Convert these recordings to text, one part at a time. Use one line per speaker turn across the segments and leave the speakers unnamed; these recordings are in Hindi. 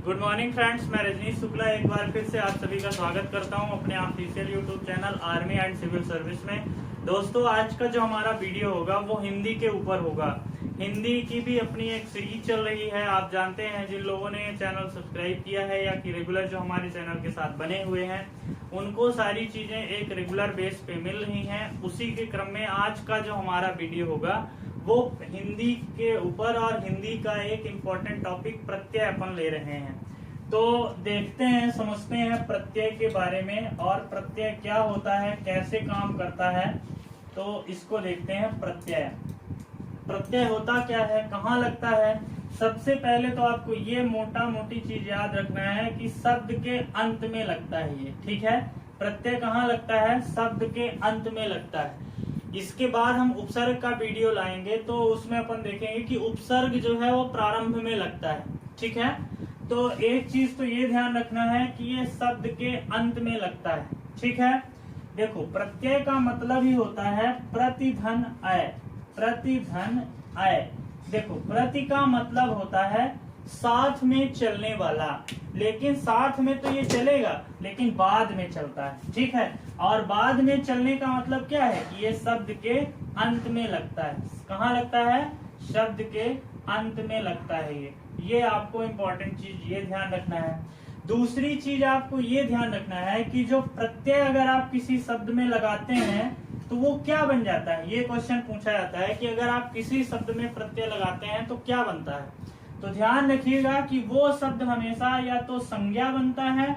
गुड मॉर्निंग फ्रेंड्स, मैं रजनीश शुक्ला एक बार फिर से आप सभी का स्वागत करता हूं अपने official YouTube channel army and civil service में। दोस्तों, आज का जो हमारा वीडियो होगा वो हिंदी के ऊपर होगा। हिंदी की भी अपनी एक सीरीज चल रही है। आप जानते हैं, जिन लोगों ने चैनल सब्सक्राइब किया है या कि रेगुलर जो हमारे चैनल के साथ बने हुए हैं, उनको सारी चीजें एक रेगुलर बेस पे मिल रही हैं। उसी के क्रम में आज का जो हमारा वीडियो होगा वो हिंदी के ऊपर और हिंदी का एक इम्पोर्टेंट टॉपिक प्रत्यय अपन ले रहे हैं। तो देखते हैं, समझते हैं प्रत्यय के बारे में और प्रत्यय क्या होता है, कैसे काम करता है। तो इसको देखते हैं। प्रत्यय होता क्या है, कहाँ लगता है। सबसे पहले तो आपको ये मोटा मोटी चीज याद रखना है कि शब्द के अंत में लगता है ये, ठीक है। प्रत्यय कहाँ लगता है, शब्द के अंत में लगता है। इसके बाद हम उपसर्ग का वीडियो लाएंगे तो उसमें अपन देखेंगे कि उपसर्ग जो है वो प्रारंभ में लगता है, ठीक है। तो एक चीज तो ये ध्यान रखना है कि ये शब्द के अंत में लगता है, ठीक है। देखो, प्रत्यय का मतलब ही होता है प्रतिधन अय। प्रतिधन अय, देखो प्रति का मतलब होता है साथ में चलने वाला, लेकिन साथ में तो ये चलेगा लेकिन बाद में चलता है, ठीक है। और बाद में चलने का मतलब क्या है कि ये शब्द के अंत में लगता है। कहाँ लगता है, शब्द के अंत में लगता है ये आपको इम्पोर्टेंट चीज ये ध्यान रखना है। दूसरी चीज आपको ये ध्यान रखना है कि जो प्रत्यय अगर आप किसी शब्द में लगाते हैं तो वो क्या बन जाता है। ये क्वेश्चन पूछा जाता है कि अगर आप किसी शब्द में प्रत्यय लगाते हैं तो क्या बनता है। तो ध्यान रखिएगा कि वो शब्द हमेशा या तो संज्ञा बनता है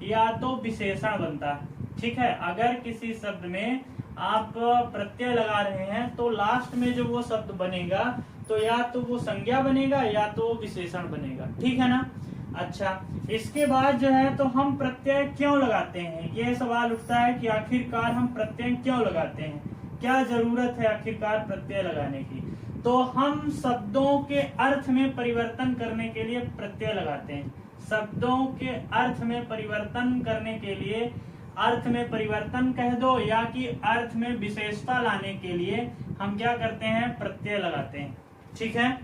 या तो विशेषण बनता है, ठीक है। अगर किसी शब्द में आप प्रत्यय लगा रहे हैं तो लास्ट में जो वो शब्द बनेगा तो या तो वो संज्ञा बनेगा या तो वो विशेषण बनेगा, ठीक है ना। अच्छा, इसके बाद जो है तो हम प्रत्यय क्यों लगाते हैं, ये सवाल उठता है कि आखिरकार हम प्रत्यय क्यों लगाते हैं, क्या जरूरत है आखिरकार प्रत्यय लगाने की। तो हम शब्दों के अर्थ में परिवर्तन करने के लिए प्रत्यय लगाते हैं। शब्दों के अर्थ में परिवर्तन करने के लिए, अर्थ में परिवर्तन कह दो या कि अर्थ में विशेषता लाने के लिए हम क्या करते हैं, प्रत्यय लगाते हैं, ठीक है।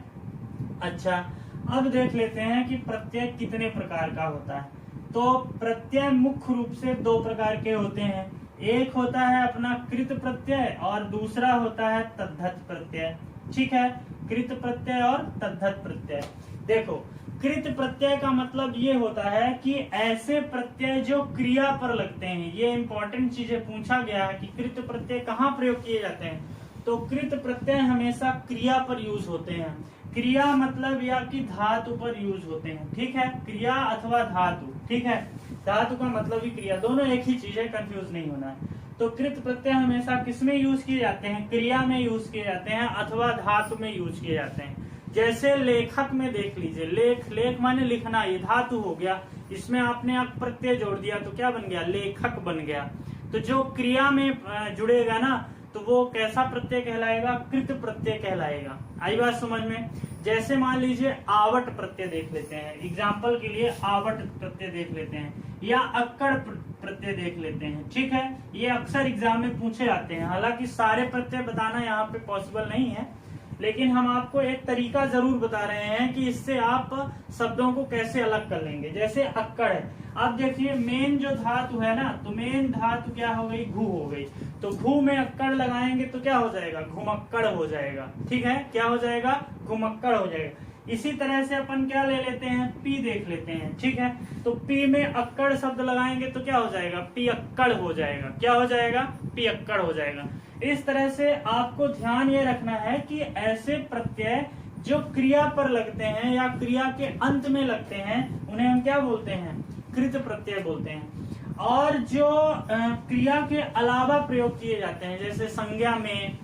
अच्छा, अब देख लेते हैं कि प्रत्यय कितने प्रकार का होता है। तो प्रत्यय मुख्य रूप से दो प्रकार के होते हैं। एक होता है अपना कृत प्रत्यय और दूसरा होता है तद्धत प्रत्यय, ठीक है। कृत प्रत्यय और तद्धत प्रत्यय। देखो, कृत प्रत्यय का मतलब ये होता है कि ऐसे प्रत्यय जो क्रिया पर लगते हैं। ये इंपॉर्टेंट चीजें पूछा गया है कि कृत प्रत्यय कहाँ प्रयोग किए जाते हैं। तो कृत प्रत्यय हमेशा क्रिया पर यूज होते हैं। क्रिया मतलब या कि धातु पर यूज होते हैं, ठीक है। क्रिया अथवा धातु, ठीक है। धातु का मतलब ही क्रिया, दोनों एक ही चीज है, कंफ्यूज नहीं होना है। तो कृत प्रत्यय हमेशा किसमें यूज किए जाते हैं, क्रिया में यूज किए जाते हैं अथवा धातु में यूज किए जाते हैं। जैसे लेखक में देख लीजिए, लेख माने लिखना, ये धातु हो गया। इसमें आपने आप प्रत्यय जोड़ दिया तो क्या बन गया, लेखक बन गया। तो जो क्रिया में जुड़ेगा ना तो वो कैसा प्रत्यय कहलाएगा, कृत प्रत्यय कहलाएगा। आई बात समझ में। जैसे मान लीजिए आवट प्रत्यय देख लेते हैं, एग्जाम्पल के लिए आवट प्रत्यय देख लेते हैं या अक्कड़ प्रत्यय देख लेते हैं, ठीक है। ये अक्सर एग्जाम में पूछे जाते हैं। हालांकि सारे प्रत्यय बताना यहाँ पे पॉसिबल नहीं है, लेकिन हम आपको एक तरीका जरूर बता रहे हैं कि इससे आप शब्दों को कैसे अलग कर लेंगे। जैसे अक्कड़ है, अब देखिए मेन जो धातु है ना, तो मेन धातु क्या हो गई, घू हो गई। तो घू में अक्कड़ लगाएंगे तो क्या हो जाएगा, घुमक्कड़ हो जाएगा, ठीक है। क्या हो जाएगा, घुमक्कड़ हो जाएगा। इसी तरह से अपन क्या ले लेते हैं, पी देख लेते हैं, ठीक है। तो पी में अक्कड़ शब्द लगाएंगे तो क्या हो जाएगा, पियक्कड़ हो जाएगा। क्या हो जाएगा, पियक्कड़ हो जाएगा। इस तरह से आपको ध्यान ये रखना है कि ऐसे प्रत्यय जो क्रिया पर लगते हैं या क्रिया के अंत में लगते हैं उन्हें हम क्या बोलते हैं, कृत प्रत्यय बोलते हैं। और जो क्रिया के अलावा प्रयोग किए जाते हैं, जैसे संज्ञा में,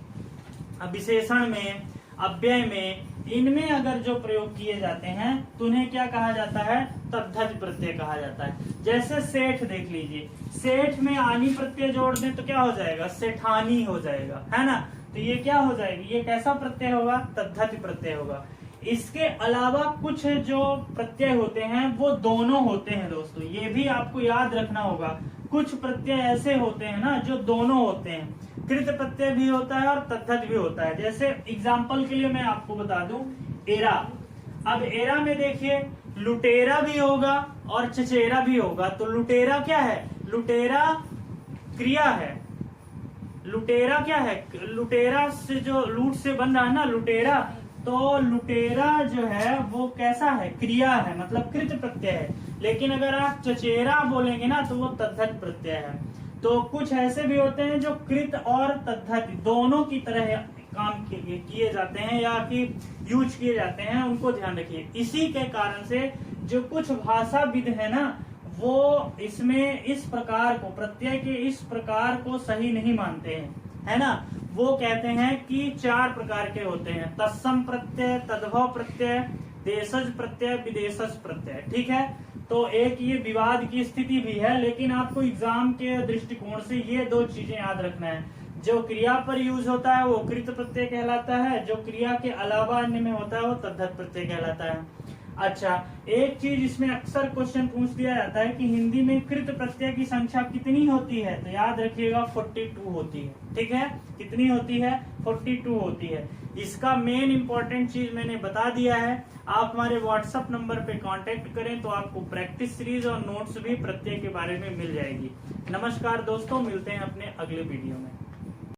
विशेषण में, अव्यय में, इनमें अगर जो प्रयोग किए जाते हैं तो उन्हें क्या कहा जाता है, तद्धत प्रत्यय कहा जाता है। जैसे सेठ देख लीजिए, सेठ में आनी प्रत्यय जोड़ दें तो क्या हो जाएगा, सेठानी हो जाएगा, है ना। तो ये क्या हो जाएगी, ये कैसा प्रत्यय होगा, तद्धत प्रत्यय होगा। इसके अलावा कुछ जो प्रत्यय होते हैं वो दोनों होते हैं दोस्तों, ये भी आपको याद रखना होगा। कुछ प्रत्यय ऐसे होते हैं ना जो दोनों होते हैं, कृत प्रत्यय भी होता है और तद्धत भी होता है। जैसे एग्जाम्पल के लिए मैं आपको बता दूं, एरा, अब एरा में देखिए लुटेरा भी होगा और चचेरा भी होगा। तो लुटेरा क्या है? लुटेरा क्रिया है। लुटेरा क्या है? लुटेरा से जो लूट से बन रहा है ना लुटेरा, तो लुटेरा जो है वो कैसा है? क्रिया है, मतलब कृत प्रत्यय है। लेकिन अगर आप चचेरा बोलेंगे ना तो वो तद्धत प्रत्यय है। तो कुछ ऐसे भी होते हैं जो कृत और तद्धत दोनों की तरह काम किए जाते हैं या कि यूज किए जाते हैं, उनको ध्यान रखिए। इसी के कारण से जो कुछ भाषाविद है ना वो इसमें इस प्रकार को, प्रत्यय के इस प्रकार को सही नहीं मानते हैं, है ना। वो कहते हैं कि 4 प्रकार के होते हैं, तत्सम प्रत्यय, तद्भव प्रत्यय, देशज प्रत्यय, विदेशज प्रत्यय। ठीक है, तो एक ये विवाद की स्थिति भी है, लेकिन आपको एग्जाम के दृष्टिकोण से ये 2 चीजें याद रखना है। जो क्रिया पर यूज होता है वो कृत प्रत्यय कहलाता है, जो क्रिया के अलावा अन्य में होता है वो तद्धत प्रत्यय कहलाता है। अच्छा, एक चीज इसमें अक्सर क्वेश्चन पूछ दिया जाता है कि हिंदी में कृत प्रत्यय की संख्या कितनी होती है? तो याद रखिएगा 42 होती है। ठीक है, कितनी होती है? 42 होती है। इसका मेन इंपॉर्टेंट चीज मैंने बता दिया है। आप हमारे व्हाट्सएप नंबर पे कांटेक्ट करें तो आपको प्रैक्टिस सीरीज और नोट्स भी प्रत्यय के बारे में मिल जाएगी। नमस्कार दोस्तों, मिलते हैं अपने अगले वीडियो में।